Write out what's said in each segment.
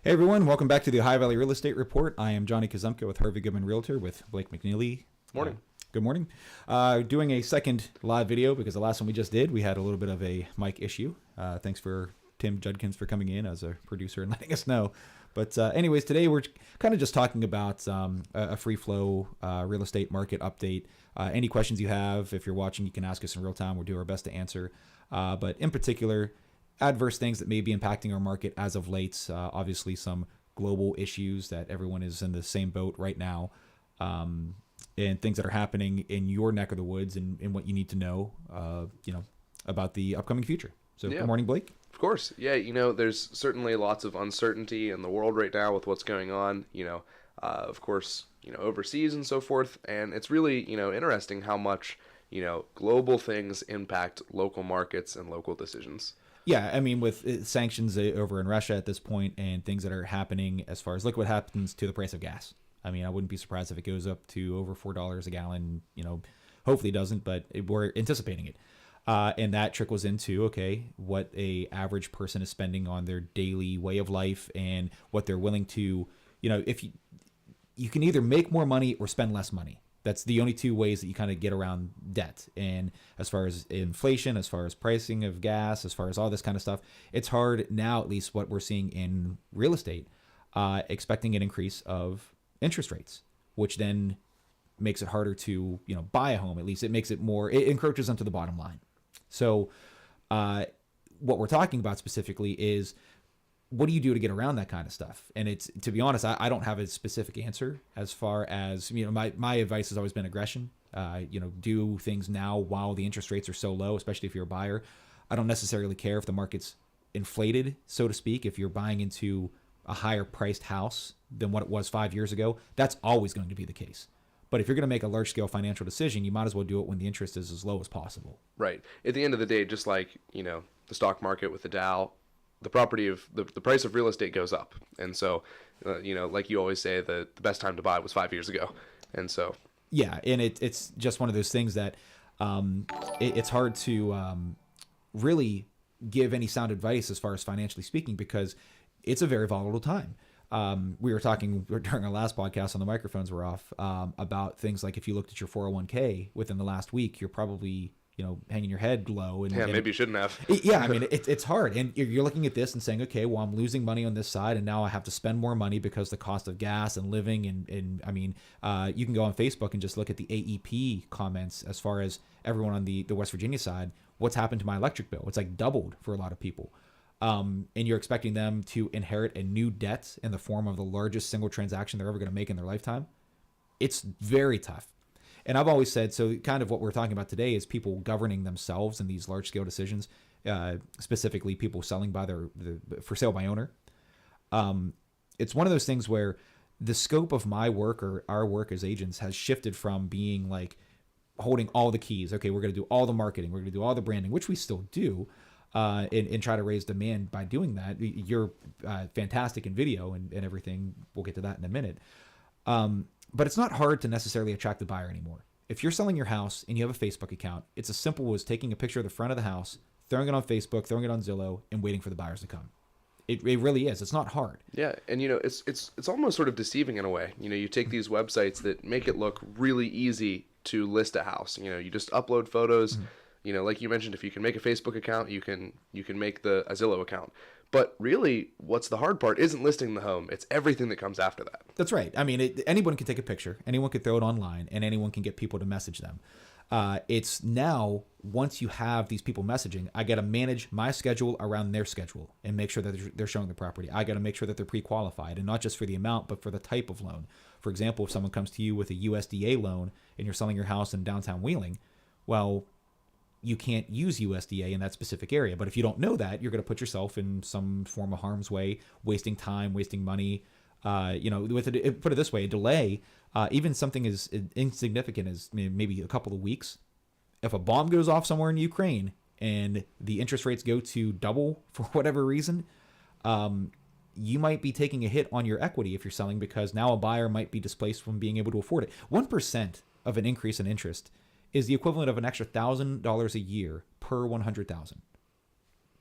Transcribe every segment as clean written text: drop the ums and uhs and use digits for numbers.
Hey everyone, welcome back to the Ohio Valley Real Estate Report. I am Johnny Kazumka with Harvey, Goodman, Realtor with Blake McNeely. Morning. Good morning. Doing a second live video because the last one we just did, we had a little bit of a mic issue. Thanks for Tim Judkins for coming in as a producer and letting us know. But anyways, today we're kind of just talking about a free flow real estate market update. Any questions you have, if you're watching, you can ask us in real time. We'll do our best to answer. But in particular, adverse things that may be impacting our market as of late. Obviously, some global issues that everyone is in the same boat right now, and things that are happening in your neck of the woods and what you need to know, about the upcoming future. So, Good morning, Blake. Of course. Yeah, there's certainly lots of uncertainty in the world right now with what's going on, of course, overseas and so forth. And it's really, interesting how much, global things impact local markets and local decisions. Yeah, I mean, with sanctions over in Russia at this point and things that are happening as far as look what happens to the price of gas. I mean, I wouldn't be surprised if it goes up to over $4 a gallon. Hopefully it doesn't, but we're anticipating it. And that trickles into, what a average person is spending on their daily way of life and what they're willing to, if you can either make more money or spend less money. That's the only two ways that you kind of get around debt. And as far as inflation, as far as pricing of gas, as far as all this kind of stuff, it's hard now, at least what we're seeing in real estate, expecting an increase of interest rates, which then makes it harder to, buy a home. At least it makes it more, it encroaches onto the bottom line. So what we're talking about specifically is, what do you do to get around that kind of stuff? And it's, to be honest, I don't have a specific answer as far as, my advice has always been aggression. Do things now while the interest rates are so low, especially if you're a buyer. I don't necessarily care if the market's inflated, so to speak. If you're buying into a higher priced house than what it was 5 years ago, that's always going to be the case. But if you're going to make a large scale financial decision, you might as well do it when the interest is as low as possible. Right. At the end of the day, just like, the stock market with the Dow, the price of real estate goes up. And so, like you always say, the best time to buy was 5 years ago. And so. Yeah. And it's just one of those things that it's hard to really give any sound advice as far as financially speaking, because it's a very volatile time. We were talking during our last podcast, on the microphones were off, about things like if you looked at your 401k within the last week, you're probably hanging your head low. And maybe you shouldn't have. Yeah, I mean, it's hard. And you're looking at this and saying, okay, well, I'm losing money on this side, and now I have to spend more money because the cost of gas and living. And I mean, you can go on Facebook and just look at the AEP comments as far as everyone on the West Virginia side. What's happened to my electric bill? It's like doubled for a lot of people. And you're expecting them to inherit a new debt in the form of the largest single transaction they're ever going to make in their lifetime. It's very tough. And I've always said, so kind of what we're talking about today is people governing themselves in these large scale decisions, specifically people selling by for sale by owner. It's one of those things where the scope of my work or our work as agents has shifted from being like holding all the keys. Okay, we're going to do all the marketing, we're going to do all the branding, which we still do, and try to raise demand by doing that. You're fantastic in video and everything. We'll get to that in a minute. But it's not hard to necessarily attract the buyer anymore. If you're selling your house and you have a Facebook account, it's as simple as taking a picture of the front of the house, throwing it on Facebook, throwing it on Zillow, and waiting for the buyers to come. It really is. It's not hard. Yeah, and it's almost sort of deceiving in a way. You take these websites that make it look really easy to list a house. You just upload photos. Mm-hmm. Like you mentioned, if you can make a Facebook account, you can make a Zillow account. But really, what's the hard part isn't listing the home. It's everything that comes after that. That's right. I mean, anyone can take a picture. Anyone can throw it online, and anyone can get people to message them. It's now, once you have these people messaging, I got to manage my schedule around their schedule and make sure that they're showing the property. I got to make sure that they're pre-qualified, and not just for the amount, but for the type of loan. For example, if someone comes to you with a USDA loan and you're selling your house in downtown Wheeling, well, you can't use USDA in that specific area. But if you don't know that, you're going to put yourself in some form of harm's way, wasting time, wasting money. Put it this way, a delay, even something as insignificant as maybe a couple of weeks. If a bomb goes off somewhere in Ukraine and the interest rates go to double for whatever reason, you might be taking a hit on your equity if you're selling, because now a buyer might be displaced from being able to afford it. 1% of an increase in interest is the equivalent of an extra $1,000 a year per 100,000.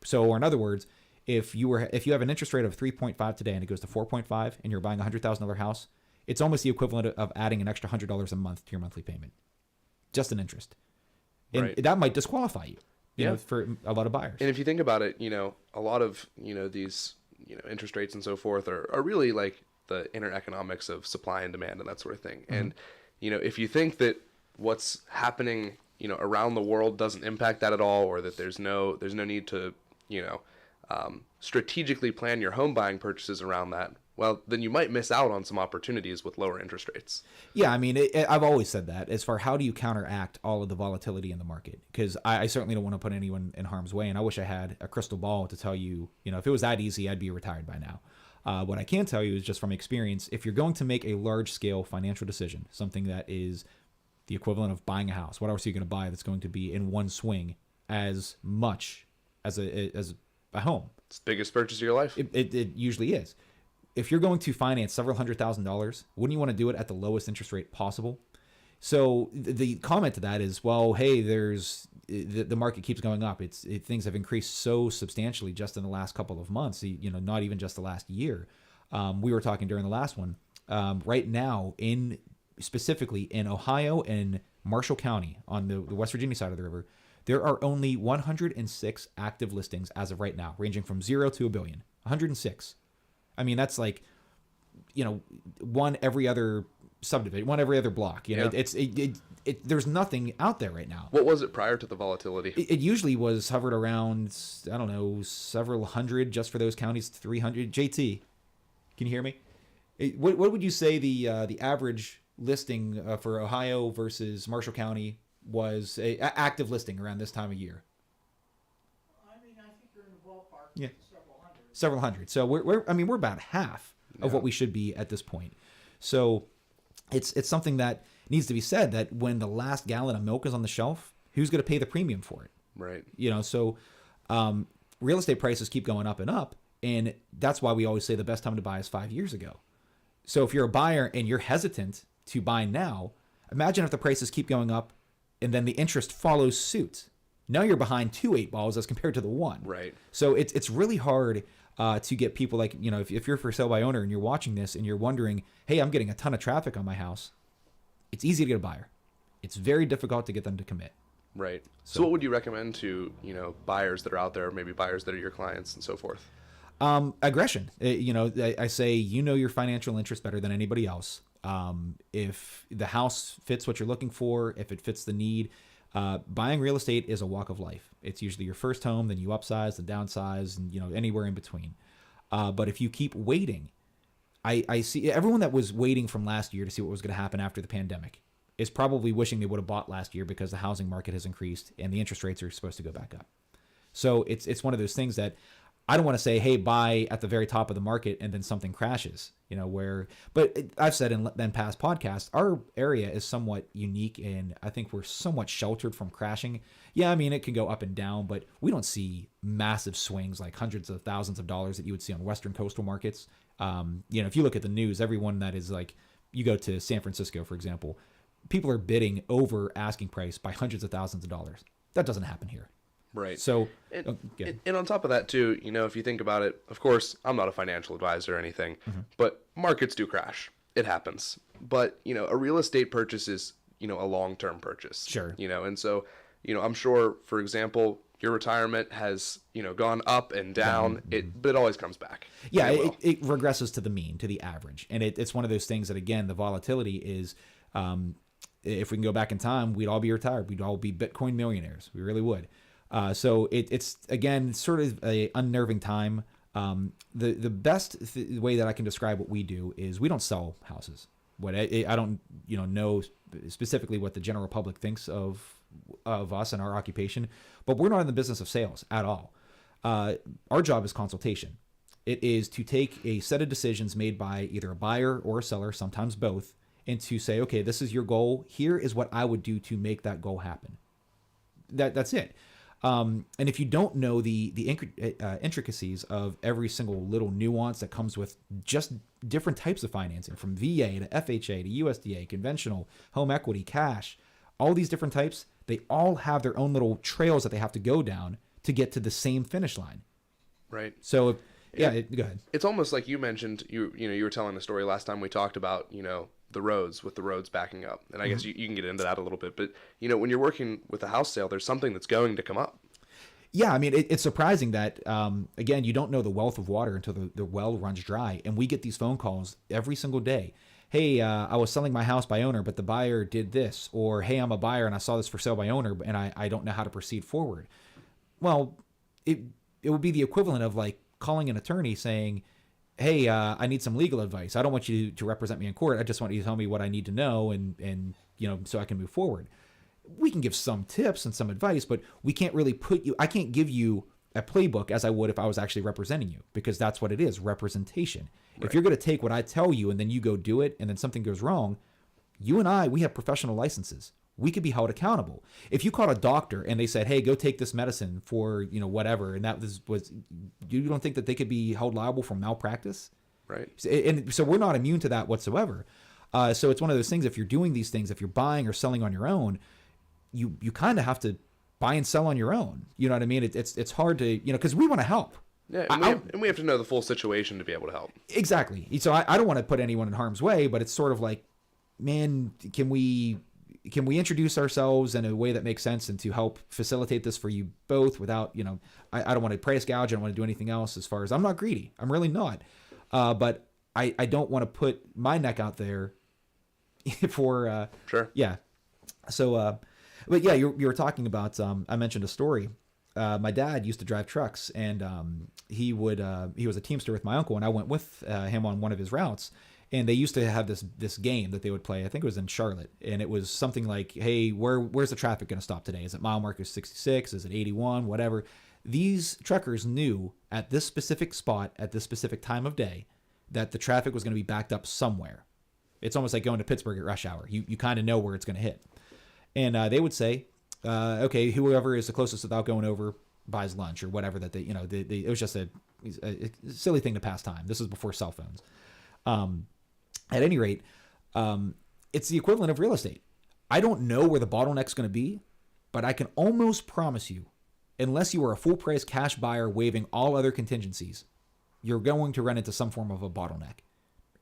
So, or in other words, if you have an interest rate of 3.5 today and it goes to 4.5 and you're buying a $100,000 house, it's almost the equivalent of adding an extra $100 a month to your monthly payment, just in interest. And Right. that might disqualify you, you Yeah. know, for a lot of buyers. And if you think about it, a lot of, these, interest rates and so forth are really like the inner economics of supply and demand and that sort of thing. Mm-hmm. And, if you think that what's happening, around the world doesn't impact that at all, or that there's no need to, strategically plan your home buying purchases around that, well, then you might miss out on some opportunities with lower interest rates. Yeah, I mean, I've always said that as far how do you counteract all of the volatility in the market? Because I certainly don't want to put anyone in harm's way, and I wish I had a crystal ball to tell you, if it was that easy, I'd be retired by now. What I can tell you is just from experience, if you're going to make a large-scale financial decision, something that is the equivalent of buying a house, what else are you going to buy that's going to be in one swing as much as a home? It's the biggest purchase of your life. It usually is. If you're going to finance several $100,000, wouldn't you want to do it at the lowest interest rate possible? So the comment to that is, well, hey, the market keeps going up. Things have increased so substantially just in the last couple of months. Not even just the last year. We were talking during the last one. Right now, specifically in Ohio and Marshall County on the West Virginia side of the river, there are only 106 active listings as of right now, ranging from 0 to a billion. 106. I mean, that's like, one every other subdivision, one every other block. Yeah. There's nothing out there right now. What was it prior to the volatility? It usually was hovered around, I don't know, several hundred just for those counties, 300. JT, can you hear me? What would you say the average listing for Ohio versus Marshall County was a active listing around this time of year? I mean, I think you're in the ballpark. Yeah. Several hundred. So we're about half of what we should be at this point. So it's something that needs to be said, that when the last gallon of milk is on the shelf, who's going to pay the premium for it? Right. So real estate prices keep going up and up, and that's why we always say the best time to buy is 5 years ago. So if you're a buyer and you're hesitant to buy now, imagine if the prices keep going up and then the interest follows suit. Now you're behind 2 8 balls as compared to the 1. Right. So it's really hard to get people like, if you're for sale by owner and you're watching this and you're wondering, hey, I'm getting a ton of traffic on my house. It's easy to get a buyer. It's very difficult to get them to commit. Right. So what would you recommend to, buyers that are out there, maybe buyers that are your clients and so forth? Aggression. I say, your financial interest better than anybody else. If the house fits what you're looking for, if it fits the need, buying real estate is a walk of life. It's usually your first home, then you upsize, then downsize, and anywhere in between. But if you keep waiting, I see everyone that was waiting from last year to see what was going to happen after the pandemic is probably wishing they would have bought last year because the housing market has increased and the interest rates are supposed to go back up. So it's one of those things that I don't want to say, hey, buy at the very top of the market and then something crashes, but I've said in past podcasts, our area is somewhat unique and I think we're somewhat sheltered from crashing. Yeah, I mean, it can go up and down, but we don't see massive swings like hundreds of thousands of dollars that you would see on Western coastal markets. If you look at the news, everyone that is like, you go to San Francisco, for example, people are bidding over asking price by hundreds of thousands of dollars. That doesn't happen here. Right. So, and on top of that too, if you think about it, of course, I'm not a financial advisor or anything, but markets do crash. It happens. But, a real estate purchase is, a long-term purchase. Sure. And so, I'm sure, for example, your retirement has, gone up and down, but it always comes back. Yeah, it regresses to the mean, to the average. And it's one of those things that, again, the volatility is, if we can go back in time, we'd all be retired. We'd all be Bitcoin millionaires. We really would. So it's again, sort of a unnerving time. The best way that I can describe what we do is we don't sell houses. What I don't, know specifically what the general public thinks of us and our occupation, but we're not in the business of sales at all. Our job is consultation. It is to take a set of decisions made by either a buyer or a seller, sometimes both, and to say, okay, this is your goal. Here is what I would do to make that goal happen. That's it. And if you don't know the intricacies of every single little nuance that comes with just different types of financing, from VA to FHA to USDA, conventional, home equity, cash, all these different types, they all have their own little trails that they have to go down to get to the same finish line. Right. So, go ahead. It's almost like you mentioned, you were telling a story last time we talked about, the roads, with the roads backing up. And I guess you can get into that a little bit. But, when you're working with a house sale, there's something that's going to come up. Yeah, I mean, it's surprising that, again, you don't know the wealth of water until the well runs dry. And we get these phone calls every single day. Hey, I was selling my house by owner, but the buyer did this. Or, hey, I'm a buyer and I saw this for sale by owner, and I don't know how to proceed forward. Well, it would be the equivalent of like calling an attorney saying, hey, I need some legal advice. I don't want you to represent me in court. I just want you to tell me what I need to know and so I can move forward. We can give some tips and some advice, but we can't really I can't give you a playbook as I would if I was actually representing you, because that's what it is, representation. Right. If you're going to take what I tell you and then you go do it and then something goes wrong, you and we have professional licenses. We could be held accountable. If you called a doctor and they said, hey, go take this medicine for, whatever, and that was you don't think that they could be held liable for malpractice? Right. And so we're not immune to that whatsoever. So it's one of those things, if you're doing these things, if you're buying or selling on your own, you kind of have to buy and sell on your own. You know what I mean? It's hard to, because we want to help. Yeah, and we have to know the full situation to be able to help. Exactly. So I don't want to put anyone in harm's way, but it's sort of like, man, can we introduce ourselves in a way that makes sense and to help facilitate this for you both without, I don't want to price gouge. I don't want to do anything else as far as, I'm not greedy. I'm really not. But I don't want to put my neck out there for, sure. Yeah. So, but yeah, you were talking about, I mentioned a story. My dad used to drive trucks, and he was a teamster with my uncle, and I went with him on one of his routes. And they used to have this game that they would play. I think it was in Charlotte, and it was something like, hey, where's the traffic going to stop today? Is it mile marker 66? Is it 81? Whatever. These truckers knew at this specific spot at this specific time of day that the traffic was going to be backed up somewhere. It's almost like going to Pittsburgh at rush hour. You kind of know where it's going to hit. And they would say, okay, whoever is the closest without going over buys lunch or whatever that it was just a silly thing to pass time. This was before cell phones. At any rate, it's the equivalent of real estate. I don't know where the bottleneck's going to be, but I can almost promise you, unless you are a full price cash buyer waiving all other contingencies, you're going to run into some form of a bottleneck.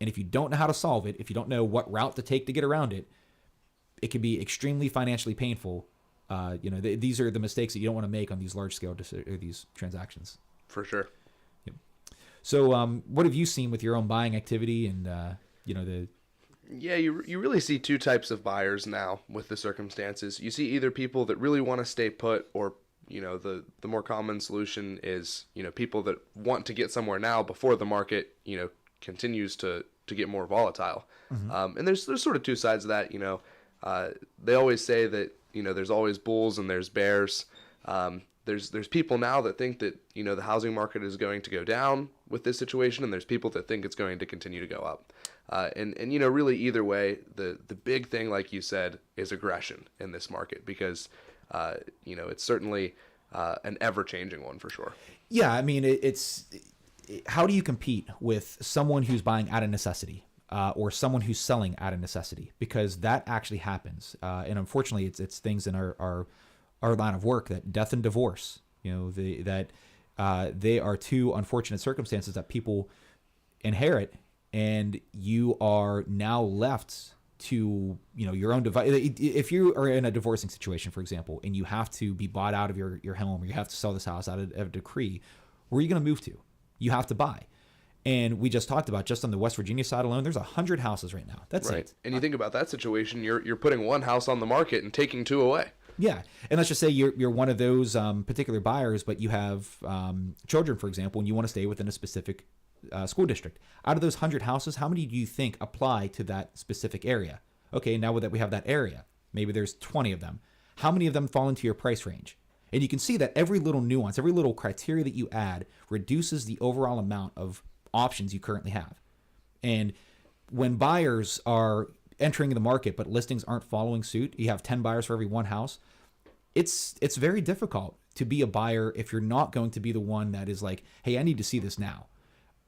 And if you don't know how to solve it, if you don't know what route to take to get around it, it can be extremely financially painful. These are the mistakes that you don't want to make on these large scale these transactions. For sure. Yep. So what have you seen with your own buying activity and, Yeah, you really see two types of buyers now with the circumstances. You see either people that really want to stay put, or, the more common solution is, people that want to get somewhere now before the market, continues to get more volatile. Mm-hmm. And there's sort of two sides of that. They always say that, there's always bulls and there's bears. There's people now that think that, the housing market is going to go down with this situation, and there's people that think it's going to continue to go up. And really either way, the big thing, like you said, is aggression in this market, because, it's certainly an ever-changing one for sure. Yeah, I mean, it's how do you compete with someone who's buying out of necessity? Or someone who's selling out of necessity, because that actually happens. And unfortunately, it's things in our line of work, that death and divorce, they are two unfortunate circumstances that people inherit, and you are now left to, your own device. If you are in a divorcing situation, for example, and you have to be bought out of your home, or you have to sell this house out of a decree, where are you going to move to? You have to buy. And we just talked about, just on the West Virginia side alone, there's 100 houses right now. That's right. it. And you think about that situation, you're putting one house on the market and taking two away. Yeah. And let's just say you're one of those particular buyers, but you have children, for example, and you want to stay within a specific school district. Out of those 100 houses, how many do you think apply to that specific area? Okay, now that we have that area, maybe there's 20 of them. How many of them fall into your price range? And you can see that every little nuance, every little criteria that you add reduces the overall amount of options you currently have. And when buyers are entering the market but listings aren't following suit, you have 10 buyers for every one house. It's very difficult to be a buyer if you're not going to be the one that is like, hey, I need to see this now.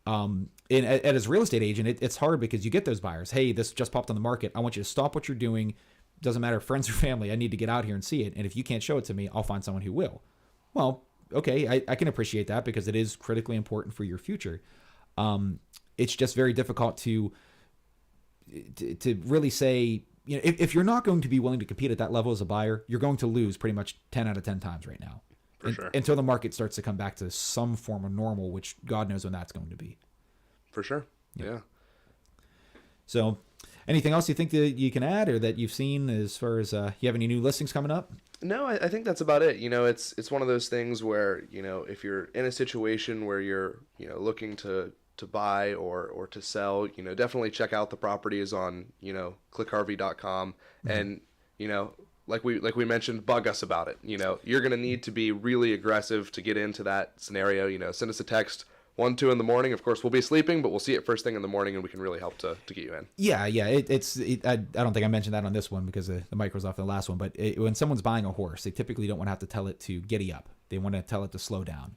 And as a real estate agent, it's hard, because you get those buyers. Hey, this just popped on the market. I want you to stop what you're doing. Doesn't matter if friends or family. I need to get out here and see it. And if you can't show it to me, I'll find someone who will. Well, okay, I can appreciate that because it is critically important for your future. It's just very difficult to really say, you know, if you're not going to be willing to compete at that level as a buyer, you're going to lose pretty much 10 out of 10 times right now. For sure. Until the market starts to come back to some form of normal, which God knows when that's going to be. For sure. Yeah. So anything else you think that you can add or that you've seen as far as you have any new listings coming up? No, I think that's about it. You know, it's one of those things where, you know, if you're in a situation where you're, you know, looking to buy or to sell, you know, definitely check out the properties on, you know, clickharvey.com. And, you know, like we mentioned, bug us about it. You know, you're going to need to be really aggressive to get into that scenario. You know, send us a text 1, 2 in the morning. Of course, we'll be sleeping, but we'll see it first thing in the morning, and we can really help to get you in. Yeah. I don't think I mentioned that on this one because the mic was off the last one. But when someone's buying a horse, they typically don't want to have to tell it to giddy up. They want to tell it to slow down.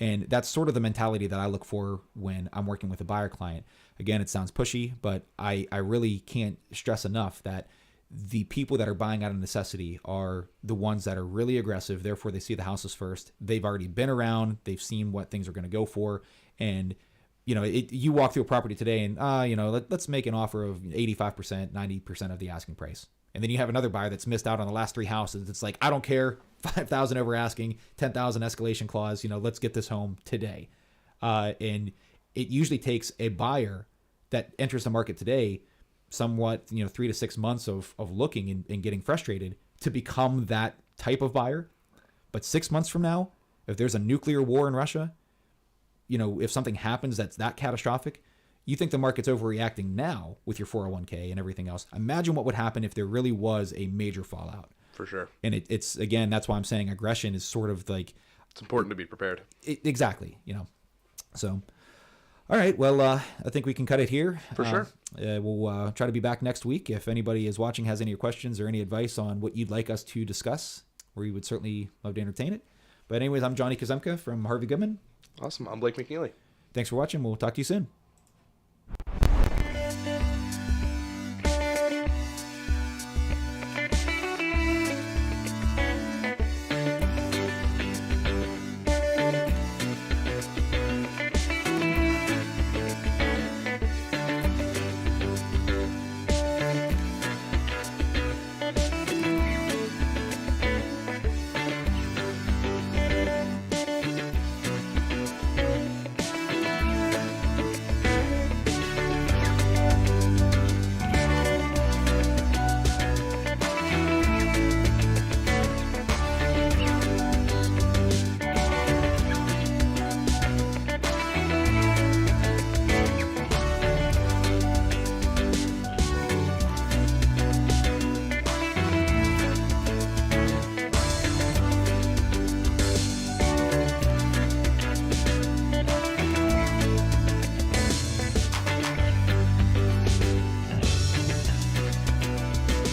And that's sort of the mentality that I look for when I'm working with a buyer client. Again, it sounds pushy, but I really can't stress enough that the people that are buying out of necessity are the ones that are really aggressive. Therefore, they see the houses first. They've already been around. They've seen what things are going to go for. And, you know, you walk through a property today and, you know, let's make an offer of 85%, 90% of the asking price. And then you have another buyer that's missed out on the last 3 houses. It's like, I don't care. 5,000 over asking, 10,000 escalation clause. You know, let's get this home today. And it usually takes a buyer that enters the market today somewhat, you know, 3 to 6 months of looking and getting frustrated to become that type of buyer. But 6 months from now, if there's a nuclear war in Russia, you know, if something happens that's that catastrophic, you think the market's overreacting now with your 401k and everything else. Imagine what would happen if there really was a major fallout. For sure. And it's again, that's why I'm saying aggression is sort of like... It's important to be prepared. Exactly, you know. So, all right, well, I think we can cut it here. For sure. We'll try to be back next week. If anybody is watching has any questions or any advice on what you'd like us to discuss, we would certainly love to entertain it. But anyways, I'm Johnny Kazemka from Harvey Goodman. Awesome. I'm Blake McNeely. Thanks for watching. We'll talk to you soon.